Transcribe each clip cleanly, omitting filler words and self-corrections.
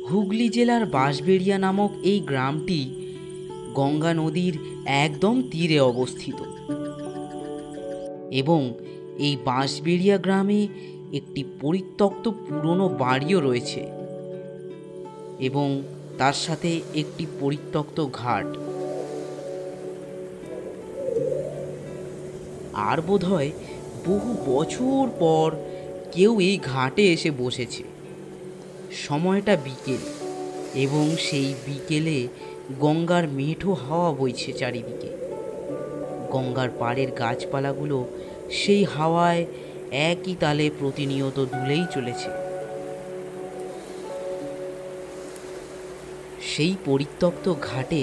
হুগলি জেলার বাঁশবেড়িয়া নামক এই গ্রামটি গঙ্গা নদীর একদম তীরে অবস্থিত এবং এই বাঁশবেড়িয়া গ্রামে একটি পরিত্যক্ত পুরনো বাড়িও রয়েছে এবং তার সাথে একটি পরিত্যক্ত ঘাট। আর বোধহয় বহু বছর পর কেউ এই ঘাটে এসে বসেছে। সময়টা বিকেল এবং সেই বিকেলে গঙ্গার মেঠো হাওয়া বইছে চারিদিকে। গঙ্গার পাড়ের গাছপালাগুলো সেই হাওয়ায় একই তালে প্রতিনিয়ত দুলেই চলেছে। সেই পরিত্যক্ত ঘাটে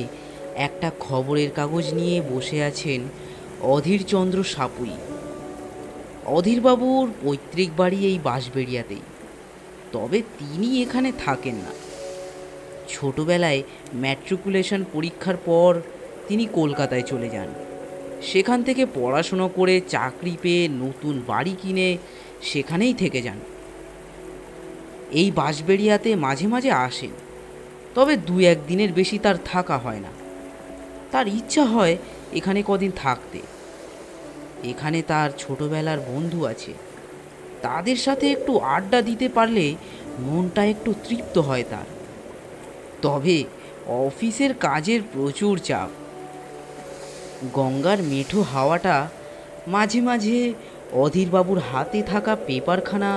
একটা খবরের কাগজ নিয়ে বসে আছেন অধীরচন্দ্র সাপুই। অধীরবাবুর পৈতৃক বাড়ি এই বাঁশবেড়িয়াতেই, তবে তিনি এখানে থাকেন না। ছোটবেলায় ম্যাট্রিকুলেশন পরীক্ষার পর তিনি কলকাতায় চলে যান। সেখান থেকে পড়াশুনো করে চাকরি পেয়ে নতুন বাড়ি কিনে সেখানেই থেকে যান। এই বাঁশবেড়িয়াতে মাঝে মাঝে আসেন, তবে দু একদিনের বেশি তার থাকা হয় না। তার ইচ্ছা হয় এখানে কদিন থাকতে। এখানে তার ছোটবেলার বন্ধু আছে, তাদের সাথে একটু আড্ডা দিতে পারলে মনটা একটু তৃপ্ত হয় তার। তবে অফিসের কাজের প্রচুর চাপ। গঙ্গার মেঠো হাওয়াটা মাঝে মাঝে অধীরবাবুর হাতে থাকা পেপারখানা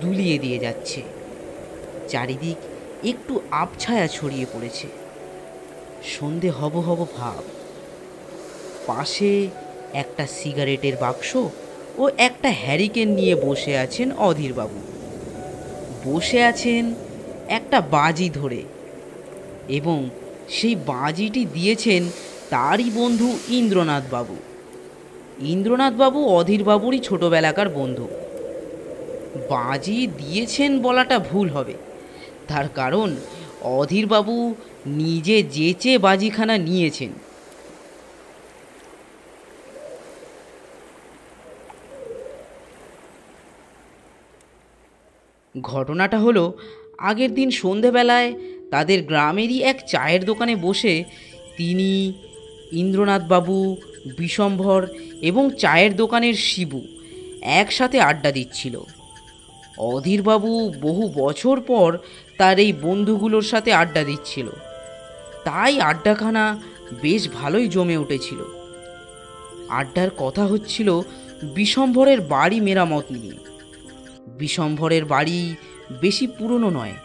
দুলিয়ে দিয়ে যাচ্ছে। চারিদিক একটু আবছায়া ছড়িয়ে পড়েছে। সন্ধে হব হব ভাব। পাশে একটা সিগারেটের বাক্স ও একটা হ্যারিকেন নিয়ে বসে আছেন অধীরবাবু। বসে আছেন একটা বাজি ধরে এবং সেই বাজিটি দিয়েছেন তারই বন্ধু ইন্দ্রনাথবাবু। ইন্দ্রনাথবাবু অধীরবাবুরই ছোটবেলাকার বন্ধু। বাজি দিয়েছেন বলাটা ভুল হবে, তার কারণ অধীরবাবু নিজে যেচে বাজিখানা নিয়েছেন। ঘটনাটা হলো, আগের দিন সন্ধেবেলায় তাদের গ্রামেরই এক চায়ের দোকানে বসে তিনি, ইন্দ্রনাথবাবু, বিশম্ভর এবং চায়ের দোকানের শিবু একসাথে আড্ডা দিচ্ছিল। অধীরবাবু বহু বছর পর তার এই বন্ধুগুলোর সাথে আড্ডা দিচ্ছিল, তাই আড্ডাখানা বেশ ভালোই জমে উঠেছিল। আড্ডার কথা হচ্ছিল বিশম্ভরের বাড়ি মেরামত নিয়ে। বিশম্ভরের বাড়ি বেশি পুরনো নয়,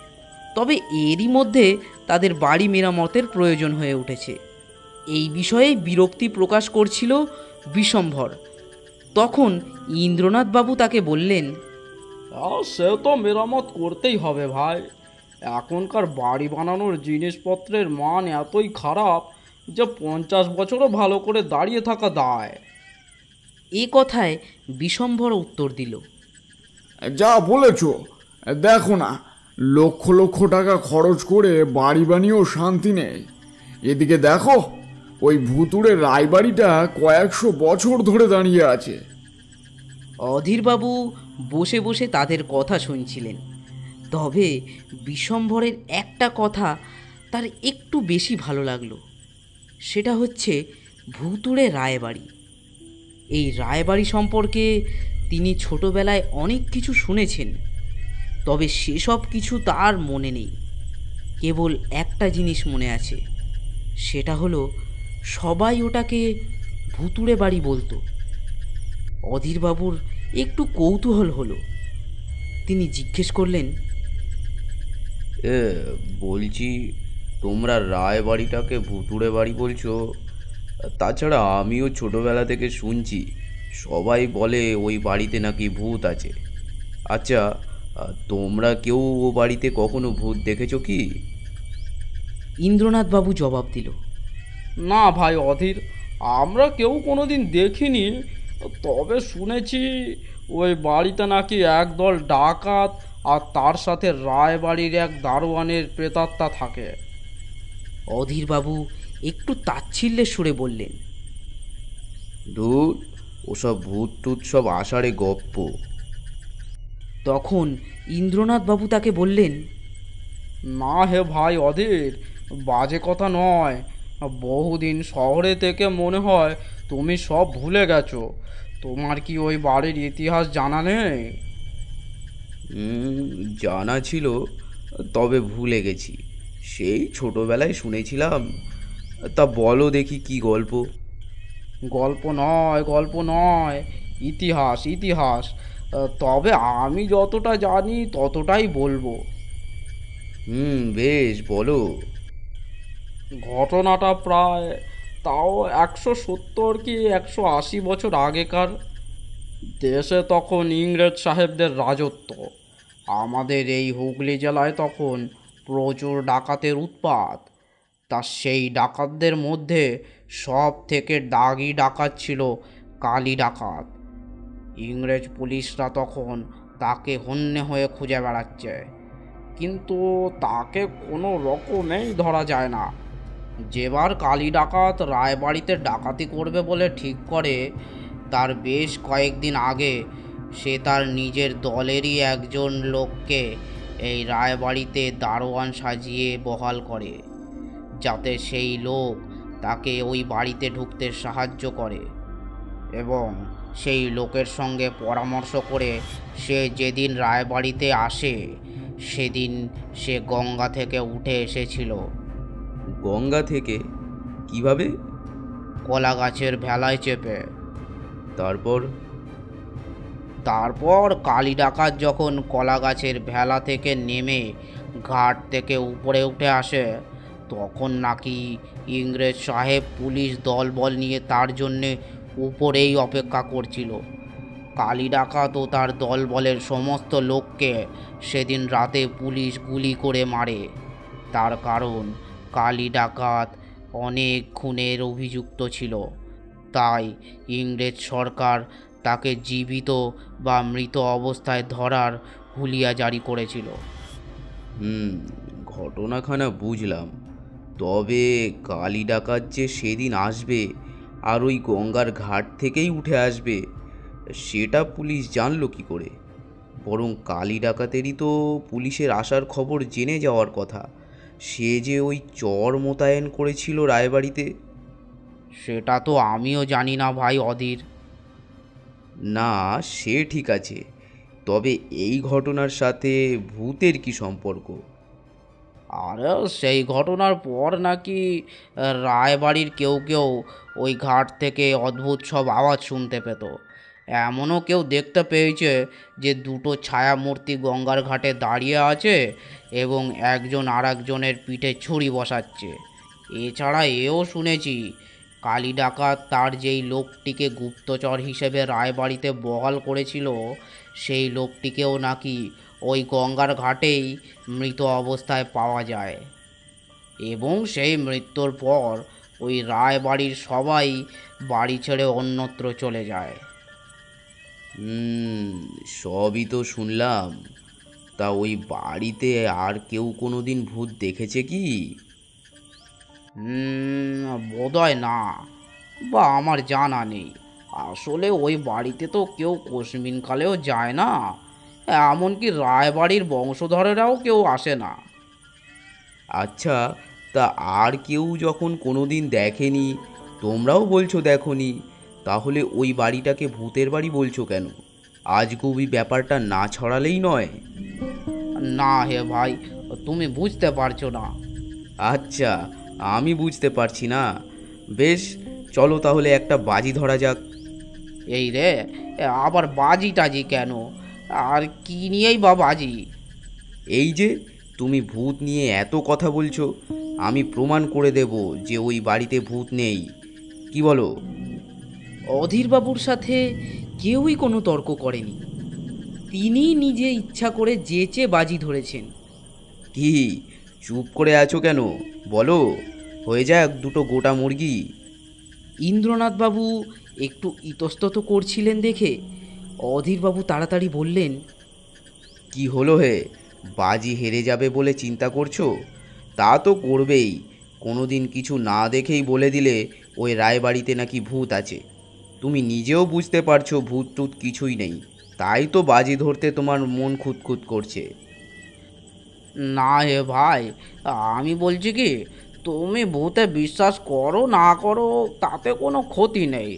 তবে এরই মধ্যে তাদের বাড়ি মেরামতের প্রয়োজন হয়ে উঠেছে। এই বিষয়ে বিরক্তি প্রকাশ করছিল বিশম্ভর। তখন ইন্দ্রনাথবাবু তাকে বললেন, সে তো মেরামত করতেই হবে ভাই। এখনকার বাড়ি বানানোর জিনিসপত্রের মান এতই খারাপ যে 50 বছরও ভালো করে দাঁড়িয়ে থাকা দায়। এ কথায় বিশম্ভর উত্তর দিল, যা বলেছ, দেখো না, লক্ষ লক্ষ টাকা খরচ করে বাড়ি বানিয়েও শান্তি নেই। এদিকে দেখো, ওই ভুতুড়ে রায়বাড়িটা কয়েকশো বছর ধরে দাঁড়িয়ে আছে। অধীরবাবু বসে বসে তাদের কথা শুনছিলেন। তবে বিশম্ভরের একটা কথা তার একটু বেশি ভালো লাগলো। সেটা হচ্ছে ভুতুড়ে রায়বাড়ি। এই রায়বাড়ি সম্পর্কে তিনি ছোটবেলায় অনেক কিছু শুনেছেন, তবে সেসব কিছু তার মনে নেই। কেবল একটা জিনিস মনে আছে, সেটা হলো সবাই ওটাকে ভুতুড়ে বাড়ি বলতো। অধীরবাবুর একটু কৌতূহল হলো। তিনি জিজ্ঞেস করলেন, বলছি, তোমরা রায়বাড়িটাকে ভুতুড়ে বাড়ি বলছো? তাছাড়া আমিও ছোটবেলা থেকে শুনছি সবাই বলে ওই বাড়িতে নাকি ভূত আছে। আচ্ছা, তোমরা কেউ ও বাড়িতে কখনো ভূত দেখেছো কি? ইন্দ্রনাথবাবু জবাব দিল, না ভাই অধীর, আমরা কেউ কোনোদিন দেখিনি। তবে শুনেছি ওই বাড়িতে নাকি একদল ডাকাত আর তার সাথে রায়বাড়ির এক দারোয়ানের প্রেতাত্মা থাকে। অধীরবাবু একটু তাচ্ছিল্যের সুরে বললেন, ধুর, ওসব ভূত টুত সব আষাঢ়ে গপ্প। তখন ইন্দ্রনাথবাবু তাকে বললেন, না হে ভাই অধীর, বাজে কথা নয়। বহুদিন শহরে থেকে মনে হয় তুমি সব ভুলে গেছো। তোমার কি ওই বাড়ির ইতিহাস জানা নেই? জানা ছিল, তবে ভুলে গেছি। সেই ছোটবেলায় শুনেছিলাম। তা বলো দেখি কি গল্প। গল্প নয়, গল্প নয়, ইতিহাস, ইতিহাস। তবে আমি যতটা জানি ততটাই বলবো। বেশ বলো। ঘটনাটা প্রায় তাও 170 কি 180 বছর আগেকার। দেশে তখন ইংরেজ সাহেবদের রাজত্ব। আমাদের এই হুগলি জেলায় তখন প্রচুর ডাকাতের উৎপাত। তা সেই ডাকাতদের মধ্যে সব থেকে দাগি ডাকাত ছিল কালী ডাকাত। ইংরেজ পুলিশরা তখন তাকে হন্যে হয়ে খুঁজে বেড়াচ্ছে, কিন্তু তাকে কোনো রকমেই ধরা যায় না। যেবার কালী ডাকাত রায়বাড়িতে ডাকাতি করবে বলে ঠিক করে, তার বেশ কয়েকদিন আগে সে তার নিজের দলেরই একজন লোককে এই রায়বাড়িতে দারোয়ান সাজিয়ে বহাল করে, যাতে সেই লোক তাকে ওই বাড়িতে ঢুকতে সাহায্য করে। এবং সেই লোকের সঙ্গে পরামর্শ করে সে যেদিন রায়বাড়িতে আসে, সেদিন সে গঙ্গা থেকে উঠে এসেছিল। গঙ্গা থেকে? কিভাবে? কলা গাছের ভেলায় চেপে। তারপর? তারপর কালী ডাকাত যখন কলা গাছের ভেলা থেকে নেমে ঘাট থেকে উপরে উঠে আসে, তখন নাকি ইংরেজ সাহেব পুলিশ দলবল নিয়ে তার জন্যে উপরেই অপেক্ষা করছিল। কালী ডাকাত ও তার দলবলের সমস্ত লোককে সেদিন রাতে পুলিশ গুলি করে মারে। তার কারণ কালী ডাকাত অনেক খুনের অভিযুক্ত ছিল। তাই ইংরেজ সরকার তাকে জীবিত বা মৃত অবস্থায় ধরার হুলিয়া জারি করেছিল। ঘটনাখানা বুঝলাম। তবে কালী ডাকাত যে সেদিন আসবে আর ওই গঙ্গার ঘাট থেকেই উঠে আসবে, সেটা পুলিশ জানলো কি করে? বরং কালী ডাকাতেরই তো পুলিশের আসার খবর জেনে যাওয়ার কথা। সে যে ওই চর মোতায়েন করেছিল রায়বাড়িতে। সেটা তো আমিও জানি না ভাই অধীর। না, সে ঠিক আছে, তবে এই ঘটনার সাথে ভূতের কি সম্পর্ক? আরে সেই ঘটনার পর নাকি রায়বাড়ির কেউ কেউ ওই ঘাট থেকে অদ্ভুত সব আওয়াজ শুনতে পেত। এমনও কেউ দেখতে পেয়েছে যে দুটো ছায়ামূর্তি গঙ্গার ঘাটে দাঁড়িয়ে আছে এবং একজন আর একজনের পিঠে ছুরি বসাচ্ছে। এছাড়া এও শুনেছি কালী ডাকাত তার যেই লোকটিকে গুপ্তচর হিসেবে রায়বাড়িতে বহাল করেছিল, সেই লোকটিকেও নাকি ওই গঙ্গার ঘাটেই মৃত অবস্থায় পাওয়া যায়। এবং সেই মৃত্যুর পর ওই রায়বাড়ির সবাই বাড়ি ছেড়ে অন্যত্র চলে যায়। সবই তো শুনলাম। তা ওই বাড়িতে আর কেউ কোনোদিন ভূত দেখেছে কি? বোধহয় না, বা আমার জানা নেই। আসলে ওই বাড়িতে তো কেউ কোশমিনকালেও যায় না, এমনকি রায়বাড়ির বংশধরেরাও কেউ আসে না। আচ্ছা, তা আর কেউ যখন কোনোদিন দেখেনি, তোমরাও বলছো দেখোনি, তাহলে ওই বাড়িটাকে ভূতের বাড়ি বলছো কেন? আজগুবি ব্যাপারটা না ছড়ালেই নয়। না হে ভাই, তুমি বুঝতে পারছো না। আচ্ছা, আমি বুঝতে পারছি না। বেশ, চলো তাহলে একটা বাজি ধরা যাক। এই রে, আবার বাজি টাজি কেন? আর কি নিয়েই বা বাজি? এই যে তুমি ভূত নিয়ে এত কথা বলছো, আমি প্রমাণ করে দেব যে ওই বাড়িতে ভূত নেই। কি বলো? অধীরবাবুর সাথে কেউই কোনো তর্ক করেনি। তিনি নিজে ইচ্ছা করে যেচে বাজি ধরেছেন। কি চুপ করে আছো কেন? বলো, হয়ে যাক দুটো গোটা মুরগি। ইন্দ্রনাথবাবু একটু ইতস্তত করছিলেন দেখে অধীরবাবু তাড়াতাড়ি বললেন, কি হলো হে? বাজি হেরে যাবে বলে চিন্তা করছো? তা তো করবেই। কোনোদিন কিছু না দেখেই বলে দিলে ওই রায়বাড়িতে নাকি ভূত আছে। তুমি নিজেও বুঝতে পারছো ভূত টুত কিছুই নেই, তাই তো বাজি ধরতে তোমার মন খুঁতখুত করছে। না হে ভাই, আমি বলছি কি, তুমি ভূতে বিশ্বাস করো না করো তাতে কোনো ক্ষতি নেই,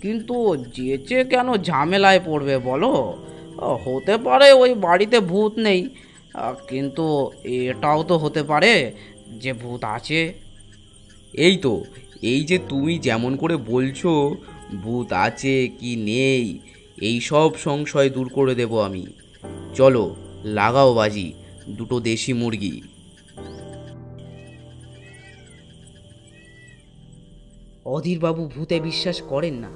কিন্তু যেচে কেন ঝামেলায় পড়বে বলো? হতে পারে ওই বাড়িতে ভূত নেই, কিন্তু এটাও তো হতে পারে যে ভূত আছে। এই তো, এই যে তুমি যেমন করে বলছো ভূত আছে কি নেই, এই সব সংশয় দূর করে দেব আমি। চলো, লাগাও বাজি, দুটো দেশি মুরগি। অধীরবাবু ভূতে বিশ্বাস করেন না,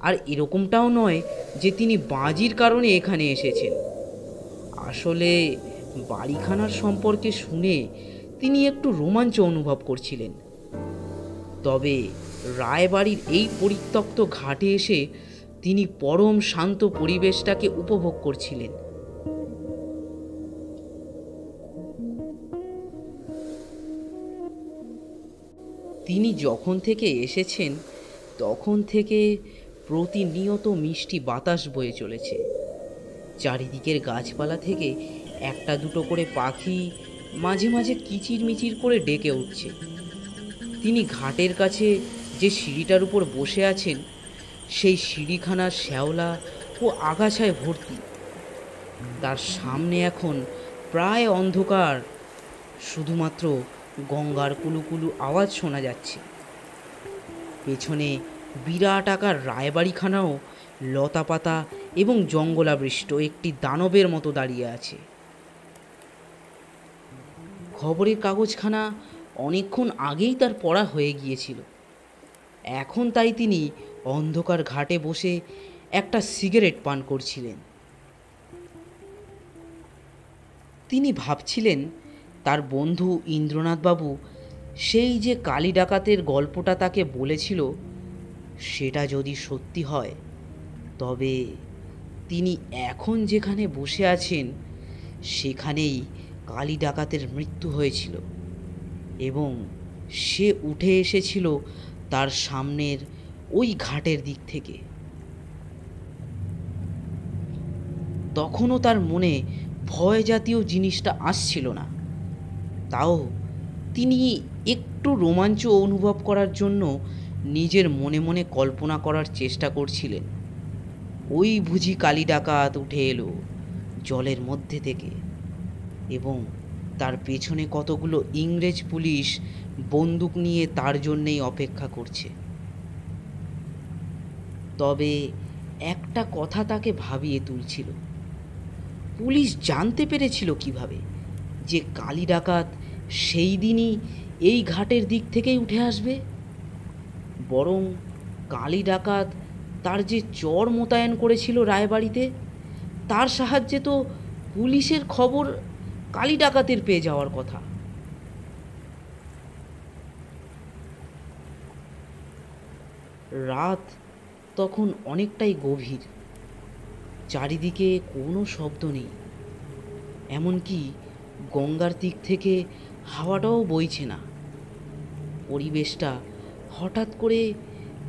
আর এরকমটাও নয় যে তিনি বাজির কারণে এখানে এসেছেন। আসলে বাড়িখানার সম্পর্কে শুনে তিনি একটু রোমাঞ্চ অনুভব করছিলেন। তবে রায়বাড়ির এই পরিত্যক্ত ঘাটে এসে তিনি পরম শান্ত পরিবেশটাকে উপভোগ করছিলেন। তিনি যখন থেকে এসেছেন তখন থেকে প্রতিনিয়ত মিষ্টি বাতাস বয়ে চলেছে। চারিদিকের গাছপালা থেকে একটা দুটো করে পাখি মাঝে মাঝে কিচিরমিচির করে ডেকে উঠছে। তিনি ঘাটের কাছে যে সিঁড়িটার উপর বসে আছেন সেই সিঁড়িখানার শ্যাওলা ও আগাছায় ভর্তি। তার সামনে এখন প্রায় অন্ধকার, শুধুমাত্র গঙ্গার কুলুকুলু আওয়াজ শোনা যাচ্ছে। পেছনে বিরাট আকার রায়বাড়িখানাও লতাপাতা এবং জঙ্গলাবৃষ্ট একটি দানবের মতো দাঁড়িয়ে আছে। খবরের কাগজখানা অনেকক্ষণ আগেই তার পড়া হয়ে গিয়েছিল। এখন তাই তিনি অন্ধকার ঘাটে বসে একটা সিগারেট পান করছিলেন। তিনি ভাবছিলেন তার বন্ধু ইন্দ্রনাথবাবু সেই যে কালী ডাকাতের গল্পটা তাকে বলেছিল, সেটা যদি সত্যি হয় তবে তিনি এখন যেখানে বসে আছেন সেখানেই কালী ডাকাতের মৃত্যু হয়েছিল এবং সে উঠে এসেছিল তার সামনের ওই ঘাটের দিক থেকে। তখনও তার মনে ভয় জাতীয় জিনিসটা আসছিল না, তাও তিনি একটু রোমাঞ্চ অনুভব করার জন্য নিজের মনে মনে কল্পনা করার চেষ্টা করছিলেন, ওই বুঝি কালী ডাকাত উঠে এলো জলের মধ্যে থেকে এবং তার পেছনে কতগুলো ইংরেজ পুলিশ বন্দুক নিয়ে তার জন্যেই অপেক্ষা করছে। তবে একটা কথা তাকে ভাবিয়ে তুলছিল, পুলিশ জানতে পেরেছিল কিভাবে যে কালী ডাকাত সেই দিনই এই ঘাটের দিক থেকেই উঠে আসবে? বরং কালী ডাকাত তার যে চর মোতায়েন করেছিল রায়বাড়িতে, তার সাহায্যে তো পুলিশের খবর কালী ডাকাতের পেয়ে যাওয়ার কথা। রাত তখন অনেকটাই গভীর, চারিদিকে কোনো শব্দ নেই, এমনকি গঙ্গার দিক থেকে হাওয়াটাও বইছে না। পরিবেশটা হঠাৎ করে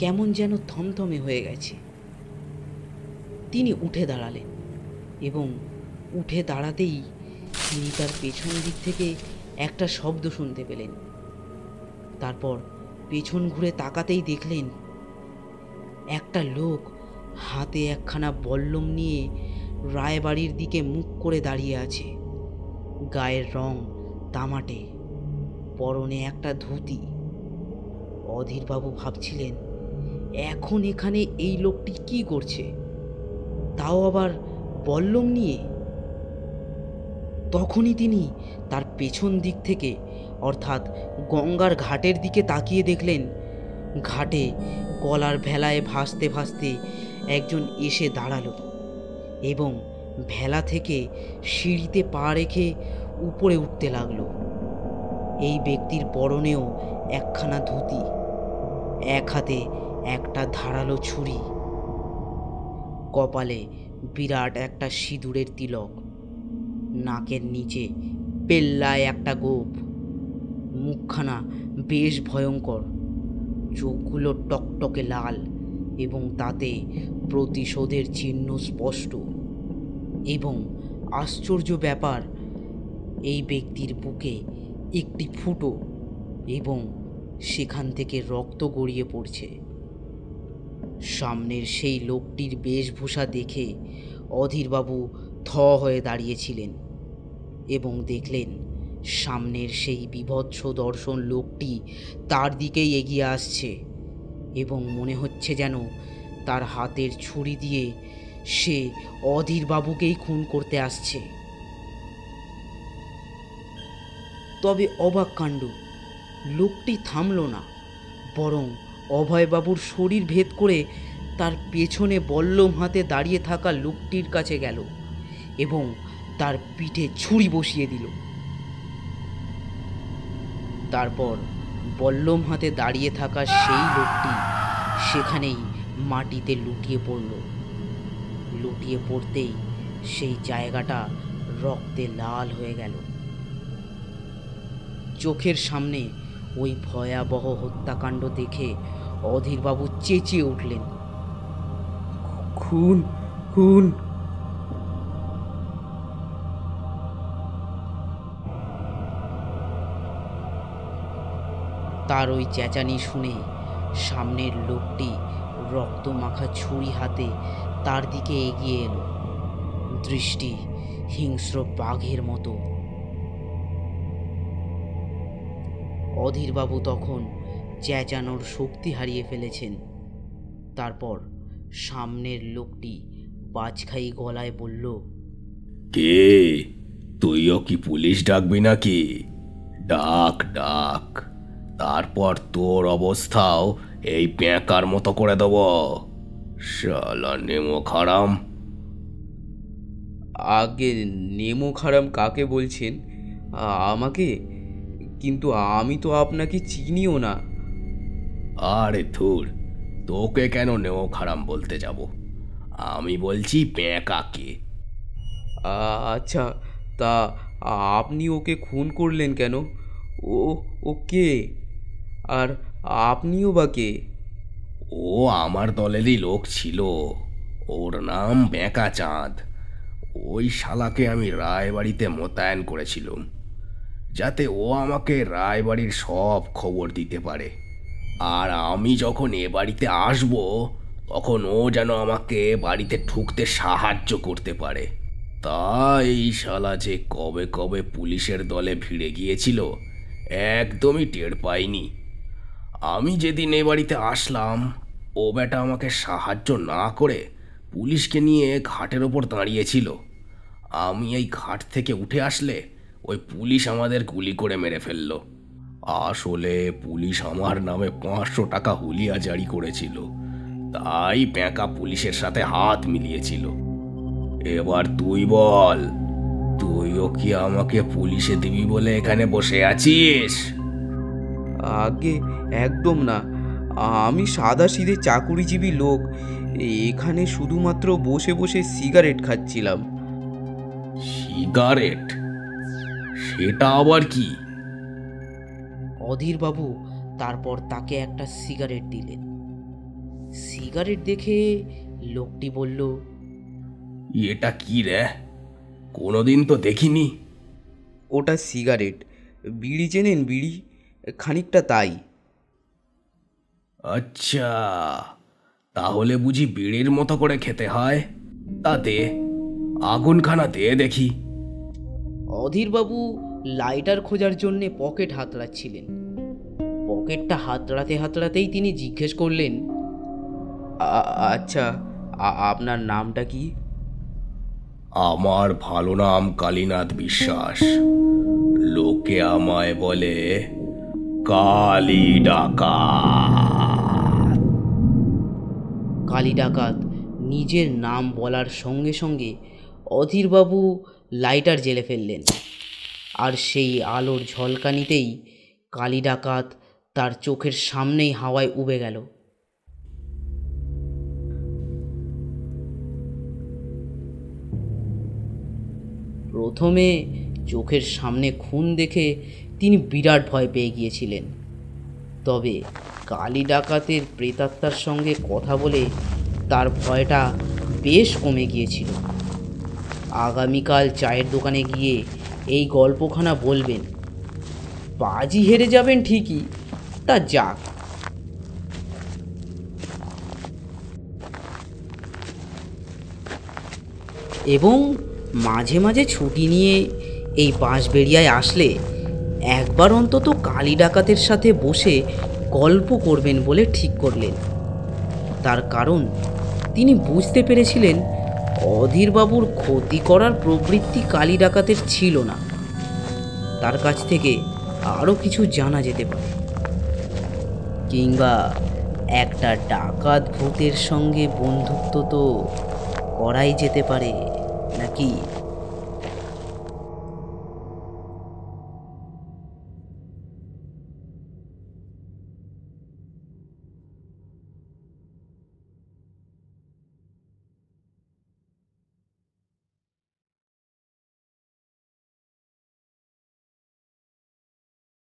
কেমন যেন থমথমে হয়ে গেছে। তিনি উঠে দাঁড়ালেন এবং উঠে দাঁড়াতেই তিনি তার পেছন দিক থেকে একটা শব্দ শুনতে পেলেন। তারপর পেছন ঘুরে তাকাতেই দেখলেন একটা লোক হাতে একখানা বল্লম নিয়ে রায়বাড়ির দিকে মুখ করে দাঁড়িয়ে আছে। গায়ের রং তামাটে, পরনে একটা ধুতি। অধীরবাবু ভাবছিলেন এখন এখানে এই লোকটি কি করছে, তাও আবার বল্লম নিয়ে। তখনই তিনি তার পেছন দিক থেকে অর্থাৎ গঙ্গার ঘাটের দিকে তাকিয়ে দেখলেন ঘাটে কলার ভেলায় ভাসতে ভাসতে একজন এসে দাঁড়ালো এবং ভেলা থেকে সিঁড়িতে পা রেখে উপরে উঠতে লাগলো। এই ব্যক্তির পরনেও একখানা ধুতি, এক হাতে একটা ধারালো ছুরি, কপালে বিরাট একটা সিঁদুরের তিলক, নাকের নিচে পেল্লায় একটা গোঁফ, মুখখানা বেশ ভয়ঙ্কর, চোখগুলো টকটকে লাল এবং তাতে প্রতিশোধের চিহ্ন স্পষ্ট। এবং আশ্চর্য ব্যাপার, এই ব্যক্তির বুকে একটি ফুটো এবং সেখান থেকে রক্ত গড়িয়ে পড়ছে। সামনের সেই লোকটির বেশভূষা দেখে অধীরবাবু থ হয়ে দাঁড়িয়েছিলেন এবং দেখলেন সামনের সেই বীভৎস দর্শন লোকটি তার দিকেই এগিয়ে আসছে এবং মনে হচ্ছে যেন তার হাতের ছুরি দিয়ে সে অধীরবাবুকেই খুন করতে আসছে। তবে অবাক কাণ্ড, লোকটি থামল না, বরং অভয়বাবুর শরীর ভেদ করে তার পেছনে বল্লম হাতে দাঁড়িয়ে থাকা লোকটির কাছে গেল এবং তার পিঠে ছুরি বসিয়ে দিল। তারপর বল্লম হাতে দাঁড়িয়ে থাকা সেই লোকটি সেখানেই মাটিতে লুটিয়ে পড়ল। লুটিয়ে পড়তেই সেই জায়গাটা রক্তে লাল হয়ে গেল। চোখের সামনে ওই ভয়াবহ হত্যাকাণ্ড দেখে অধীরবাবু চেঁচিয়ে উঠলেন, খুন খুন! তার ওই চেঁচানি শুনে সামনের লোকটি রক্তমাখা ছুরি হাতে তার দিকে এগিয়ে এলো, দৃষ্টি হিংস্র বাঘের মতো। অধীরবাবু তখন চেঁচানোর শক্তি হারিয়ে ফেলেছেন। তারপর সামনের লোকটি বাজখাই গলায় বলল, কে? তুইও কি পুলিশ ডাকবি নাকি? ডাক ডাক, তারপর তোর অবস্থাও এই প্যাঁকার মতো করে দেব। শালা নেমো খারাম! আগে নেমো খারাম কাকে বলছেন? আমাকে? কিন্তু আমি তো আপনাকে চিনিও না। আরে ধুর, তোকে কেন নেমো খারাম বলতে যাব? আমি বলছি প্যাঁকাকে। আচ্ছা, তা আপনি ওকে খুন করলেন কেন? ও ও কে? আর আপনিও বা কে? ও আমার দলেরই লোক ছিল। ওর নাম বেঁকা চাঁদ। ওই শালাকে আমি রায়বাড়িতে মোতায়েন করেছিলাম, যাতে ও আমাকে রায়বাড়ির সব খবর দিতে পারে। আর আমি যখন এ বাড়িতে আসব, তখন ও যেন আমাকে বাড়িতে ঢুকতে সাহায্য করতে পারে। তাই এই শালা যে কবে কবে পুলিশের দলে ভিড়ে গিয়েছিল, একদমই টের পাইনি। আমি যেদিন এ বাড়িতে আসলাম, ও বেটা আমাকে সাহায্য না করে পুলিশকে নিয়ে ঘাটের ওপর দাঁড়িয়েছিল। আমি এই ঘাট থেকে উঠে আসলে ওই পুলিশ আমাদের গুলি করে মেরে ফেললো। আসলে পুলিশ আমার নামে 500 টাকা হুলিয়া জারি করেছিল, তাই প্যাঁকা পুলিশের সাথে হাত মিলিয়েছিল। এবার তুই বল, তুইও কি আমাকে পুলিশে দিবি বলে এখানে বসে আছিস? আগে একদম না, আমি সাদাসিধে চাকুরিজীবী লোক। এখানে শুধুমাত্র বসে বসে সিগারেট খাচ্ছিলাম। সিগারেট? সেটা আবার কি? অধীরবাবু তারপর তাকে একটা সিগারেট দিলেন। সিগারেট দেখে লোকটি বলল, এটা কি রে? কোনোদিন তো দেখিনি। ওটা সিগারেট। বিড়ি চেনেন? বিড়ি খানিকটা তাই। আচ্ছা, তাহলে বুঝি বিড়ির মতো করে খেতে হয়? তা দে, আগুনখানা দে দেখি। অধীরবাবু লাইটার খোঁজার জন্যে পকেট হাতড়াচ্ছিলেন। পকেটটা হাতড়াতে হাতড়াতেই তিনি জিজ্ঞেস করলেন, আচ্ছা, আপনার নামটা কি? আমার ভালো নাম কালীনাথ বিশ্বাস। লোকে আমায় বলে কালী ডাকাত। কালী ডাকাত নিজের নাম বলার সঙ্গে সঙ্গে অধীরবাবু লাইটার জ্বেলে ফেললেন। আর সেই আলোর ঝলকানিতেই কালী ডাকাত তার চোখের সামনেই হাওয়ায় উবে গেল। প্রথমে চোখের সামনে খুন দেখে তিনি বিরাট ভয় পেয়ে গিয়েছিলেন। তবে কালী ডাকাতের প্রেতাত্মার সঙ্গে কথা বলে তার ভয়টা বেশ কমে গিয়েছিল। আগামীকাল চায়ের দোকানে গিয়ে এই গল্পখানা বলবেন। বাজি হেরে যাবেন ঠিকই, তা যাক। এবং মাঝে মাঝে ছুটি নিয়ে এই বাঁশবেড়িয়ায় আসলে একবার অন্তত কালী ডাকাতের সাথে বসে গল্প করবেন বলে ঠিক করলেন। তার কারণ তিনি বুঝতে পেরেছিলেন অধীরবাবুর ক্ষতি করার প্রবৃত্তি কালী ডাকাতের ছিল না। তার কাছ থেকে আরও কিছু জানা যেতে পারে, কিংবা একটা ডাকাত ভূতের সঙ্গে বন্ধুত্ব তো করাই যেতে পারে, নাকি?